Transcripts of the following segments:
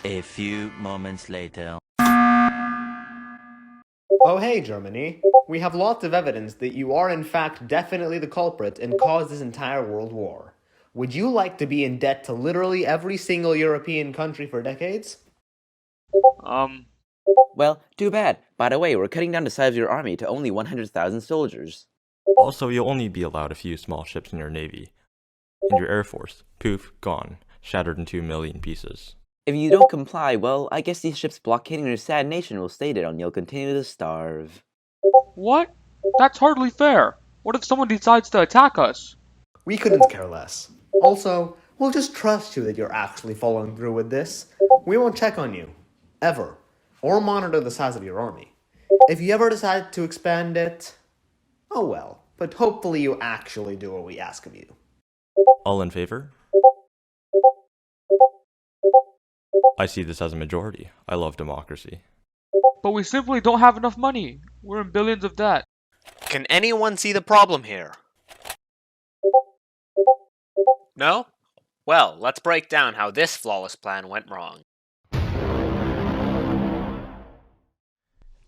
A few moments later. Oh hey, Germany. We have lots of evidence that you are in fact definitely the culprit and caused this entire world war. Would you like to be in debt to literally every single European country for decades? Well, too bad. By the way, we're cutting down the size of your army to only 100,000 soldiers. Also, you'll only be allowed a few small ships in your navy. And your air force, poof, gone, shattered into a million pieces. If you don't comply, well, I guess these ships blockading your sad nation will stay there and you'll continue to starve. What? That's hardly fair. What if someone decides to attack us? We couldn't care less. Also, we'll just trust you that you're actually following through with this. We won't check on you. Ever. Or monitor the size of your army. If you ever decide to expand it, oh well. But hopefully you actually do what we ask of you. All in favor? I see this as a majority. I love democracy. But we simply don't have enough money. We're in billions of debt. Can anyone see the problem here? No? Well, let's break down how this flawless plan went wrong.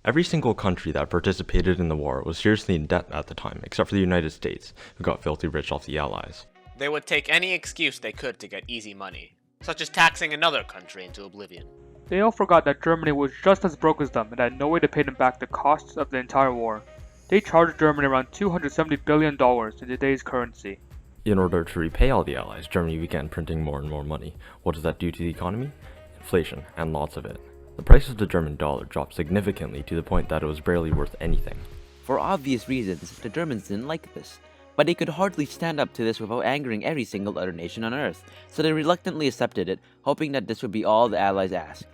Every single country that participated in the war was seriously in debt at the time, except for the United States, who got filthy rich off the Allies. They would take any excuse they could to get easy money, such as taxing another country into oblivion. They all forgot that Germany was just as broke as them and had no way to pay them back the costs of the entire war. They charged Germany around $270 billion in today's currency. In order to repay all the Allies, Germany began printing more and more money. What does that do to the economy? Inflation, and lots of it. The price of the German dollar dropped significantly to the point that it was barely worth anything. For obvious reasons, the Germans didn't like this. But they could hardly stand up to this without angering every single other nation on Earth, so they reluctantly accepted it, hoping that this would be all the Allies asked.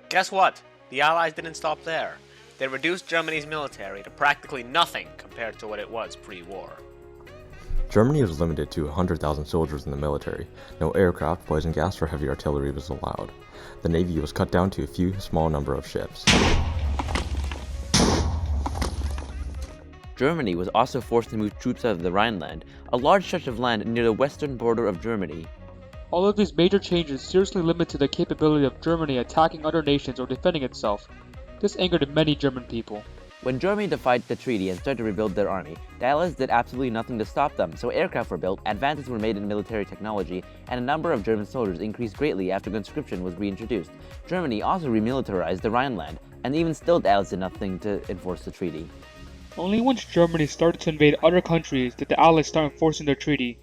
Guess what? The Allies didn't stop there. They reduced Germany's military to practically nothing compared to what it was pre-war. Germany was limited to 100,000 soldiers in the military. No aircraft, poison gas, or heavy artillery was allowed. The navy was cut down to a few small number of ships. Germany was also forced to move troops out of the Rhineland, a large stretch of land near the western border of Germany. All of these major changes seriously limited the capability of Germany attacking other nations or defending itself. This angered many German people. When Germany defied the treaty and started to rebuild their army, the Allies did absolutely nothing to stop them, so aircraft were built, advances were made in military technology, and a number of German soldiers increased greatly after conscription was reintroduced. Germany also remilitarized the Rhineland, and even still the Allies did nothing to enforce the treaty. Only once Germany started to invade other countries did the Allies start enforcing their treaty.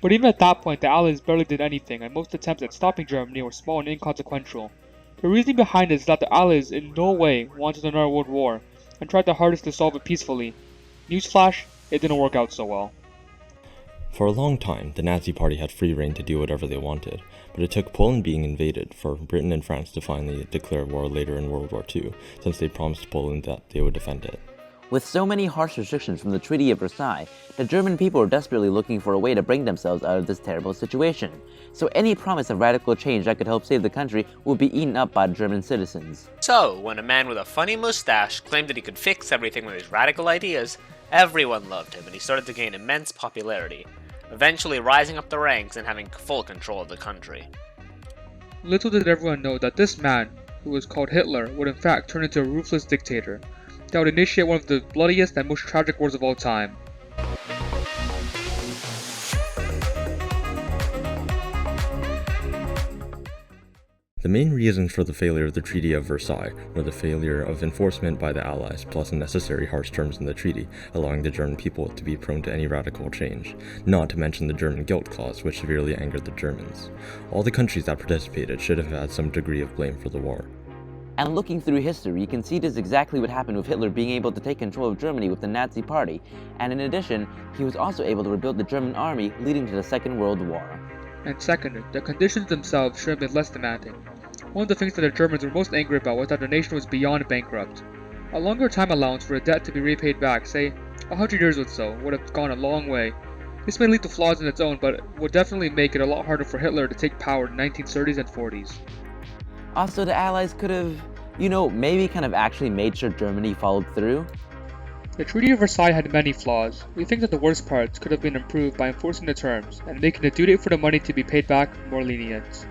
But even at that point, the Allies barely did anything, and most attempts at stopping Germany were small and inconsequential. The reasoning behind it is that the Allies in no way wanted another world war, and tried their hardest to solve it peacefully. Newsflash, it didn't work out so well. For a long time, the Nazi Party had free rein to do whatever they wanted, but it took Poland being invaded for Britain and France to finally declare war later in World War II, since they promised Poland that they would defend it. With so many harsh restrictions from the Treaty of Versailles, the German people were desperately looking for a way to bring themselves out of this terrible situation. So any promise of radical change that could help save the country would be eaten up by the German citizens. So, when a man with a funny mustache claimed that he could fix everything with his radical ideas, everyone loved him and he started to gain immense popularity, eventually rising up the ranks and having full control of the country. Little did everyone know that this man, who was called Hitler, would in fact turn into a ruthless dictator that would initiate one of the bloodiest and most tragic wars of all time. The main reasons for the failure of the Treaty of Versailles were the failure of enforcement by the Allies, plus unnecessary harsh terms in the treaty, allowing the German people to be prone to any radical change, not to mention the German guilt clause, which severely angered the Germans. All the countries that participated should have had some degree of blame for the war. And looking through history, you can see this is exactly what happened with Hitler being able to take control of Germany with the Nazi Party, and in addition, he was also able to rebuild the German army, leading to the Second World War. And second, the conditions themselves should have been less demanding. One of the things that the Germans were most angry about was that their nation was beyond bankrupt. A longer time allowance for a debt to be repaid back, say 100 years or so, would have gone a long way. This may lead to flaws in its own, but would definitely make it a lot harder for Hitler to take power in the 1930s and 40s. Also, the Allies could have, maybe kind of actually made sure Germany followed through. The Treaty of Versailles had many flaws. We think that the worst parts could have been improved by enforcing the terms and making the due date for the money to be paid back more lenient.